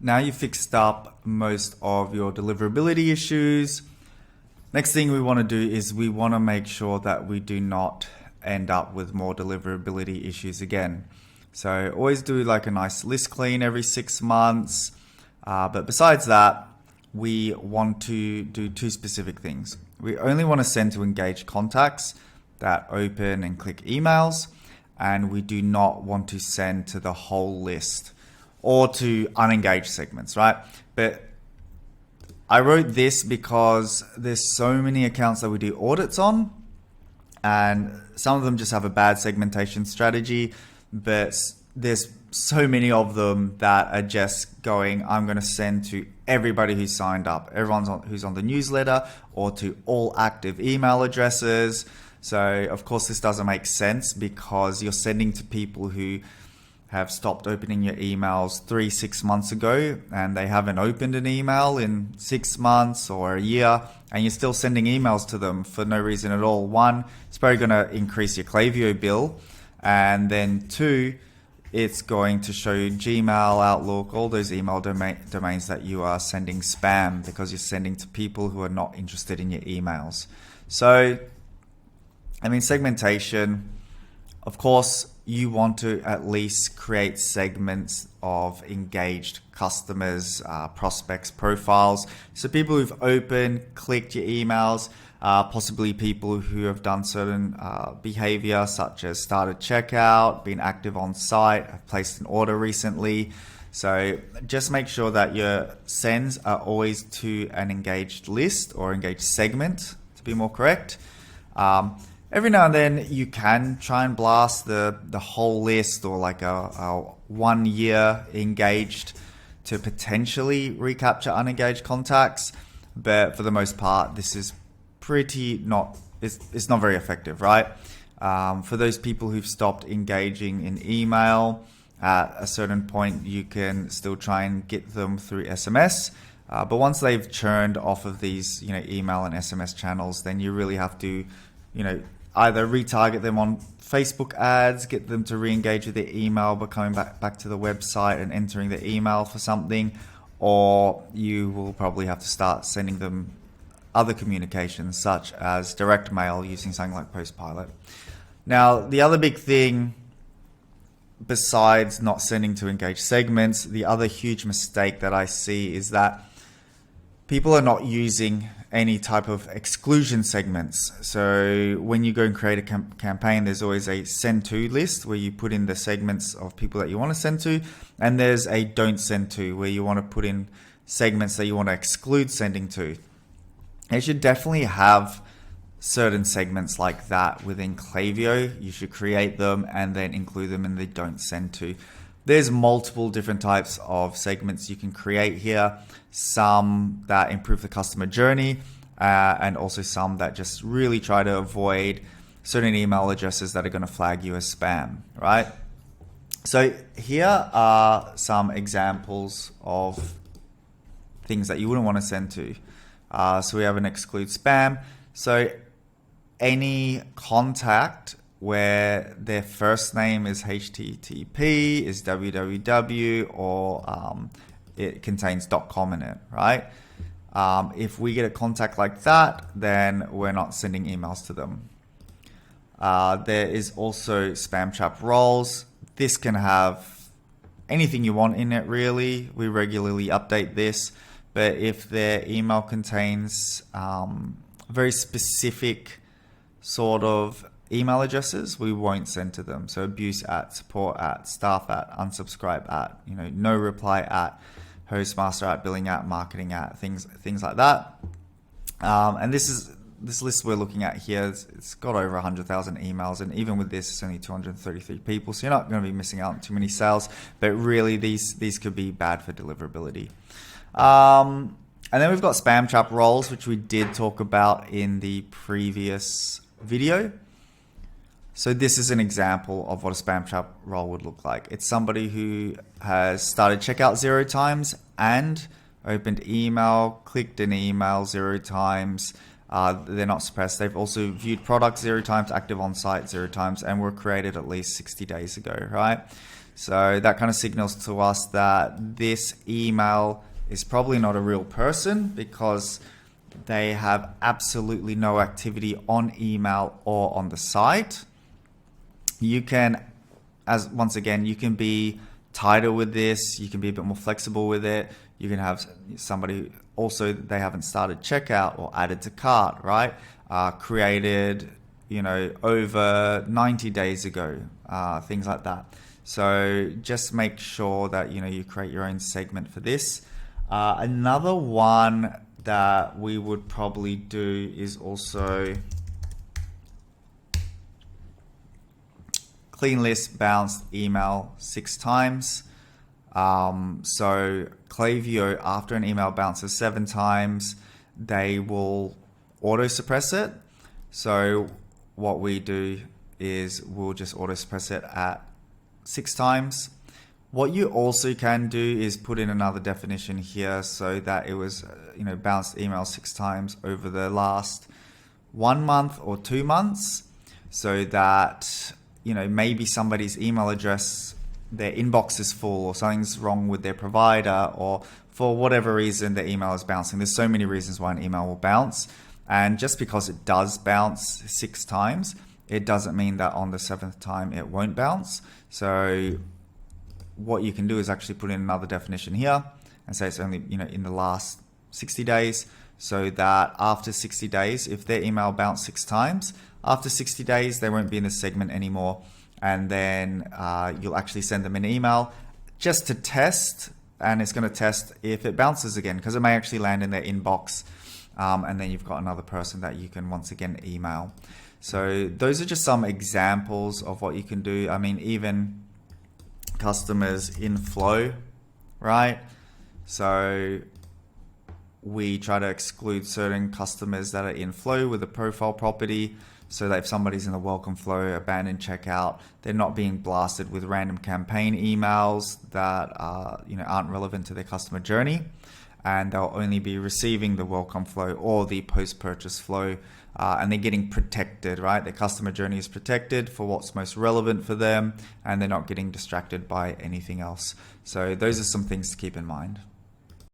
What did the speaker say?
now you've fixed up most of your deliverability issues. Next thing we want to do is we want to make sure that we do not end up with more deliverability issues again. So always do like a nice list clean every 6 months. But besides that, we want to do two specific things. We only want to send to engaged contacts that open and click emails, and we do not want to send to the whole list or to unengaged segments, right? But I wrote this because there's so many accounts that we do audits on, and some of them just have a bad segmentation strategy, but there's so many of them that are just going, I'm going to send to everybody who's signed up, who's on the newsletter, or to all active email addresses. So of course this doesn't make sense because you're sending to people who have stopped opening your emails 3-6 months ago, and they haven't opened an email in 6 months or a year, and you're still sending emails to them for no reason at all. One, it's probably going to increase your Klaviyo bill, and then two, it's going to show you Gmail, Outlook, all those email domains that you are sending spam because you're sending to people who are not interested in your emails. So, I mean, segmentation, of course, you want to at least create segments of engaged customers, prospects, profiles. So people who've opened, clicked your emails, possibly people who have done certain behavior such as started checkout, been active on site, have placed an order recently. So just make sure that your sends are always to an engaged list or engaged segment, to be more correct. Every now and then you can try and blast the whole list or like a 1 year engaged to potentially recapture unengaged contacts. But for the most part, this is it's not very effective, right? For those people who've stopped engaging in email, at a certain point, you can still try and get them through SMS. But once they've churned off of these, email and SMS channels, then you really have to, either retarget them on Facebook ads, get them to re-engage with their email by coming back to the website and entering the email for something, or you will probably have to start sending them other communications such as direct mail using something like Postpilot. Now, the other big thing besides not sending to engaged segments, the other huge mistake that I see is that people are not using any type of exclusion segments. So when you go and create a campaign, there's always a send to list where you put in the segments of people that you want to send to, and there's a don't send to where you want to put in segments that you want to exclude sending to. You should definitely have certain segments like that within Klaviyo. You should create them and then include them in the don't send to. There's multiple different types of segments you can create here. Some that improve the customer journey and also some that just really try to avoid certain email addresses that are going to flag you as spam, right? So here are some examples of things that you wouldn't want to send to. So we have an exclude spam. So any contact where their first name is HTTP, is www, or it contains .com in it, right? If we get a contact like that, then we're not sending emails to them. There is also spam trap roles. This can have anything you want in it, really. We regularly update this, but if their email contains very specific sort of email addresses, we won't send to them. So abuse at, support at, staff at, unsubscribe at, no reply at, hostmaster at, billing at, marketing at, things like that. And this list we're looking at here, it's got over 100,000 emails, and even with this, it's only 233 people. So you're not going to be missing out on too many sales, but really these could be bad for deliverability. And then we've got spam trap roles, which we did talk about in the previous video. So this is an example of what a spam trap role would look like. It's somebody who has started checkout 0 times and opened email, clicked an email 0 times. They're not suppressed. They've also viewed products 0 times, active on site 0 times, and were created at least 60 days ago, right? So that kind of signals to us that this email is probably not a real person because they have absolutely no activity on email or on the site. You can, once again, you can be tighter with this. You can be a bit more flexible with it. You can have somebody also, they haven't started checkout or added to cart, right? Created, over 90 days ago, things like that. So just make sure that, you create your own segment for this. Another one that we would probably do is also clean list bounced email 6 times. So Klaviyo, after an email bounces 7 times, they will auto suppress it. So what we do is we'll just auto suppress it at 6 times. What you also can do is put in another definition here so that it was, bounced email 6 times over the last 1 month or 2 months, so that, maybe somebody's email address, their inbox is full or something's wrong with their provider, or for whatever reason their email is bouncing. There's so many reasons why an email will bounce. And just because it does bounce 6 times, it doesn't mean that on the 7th time it won't bounce. So what you can do is actually put in another definition here and say it's only, in the last 60 days, so that after 60 days, if their email bounced 6 times, after 60 days, they won't be in the segment anymore. And then you'll actually send them an email just to test, and it's going to test if it bounces again, because it may actually land in their inbox. And then you've got another person that you can once again email. So those are just some examples of what you can do. I mean, even customers in flow, right? So we try to exclude certain customers that are in flow with a profile property, so that if somebody's in the welcome flow, abandoned checkout, they're not being blasted with random campaign emails that aren't relevant to their customer journey, and they'll only be receiving the welcome flow or the post-purchase flow, and they're getting protected, right? Their customer journey is protected for what's most relevant for them, and they're not getting distracted by anything else. So those are some things to keep in mind.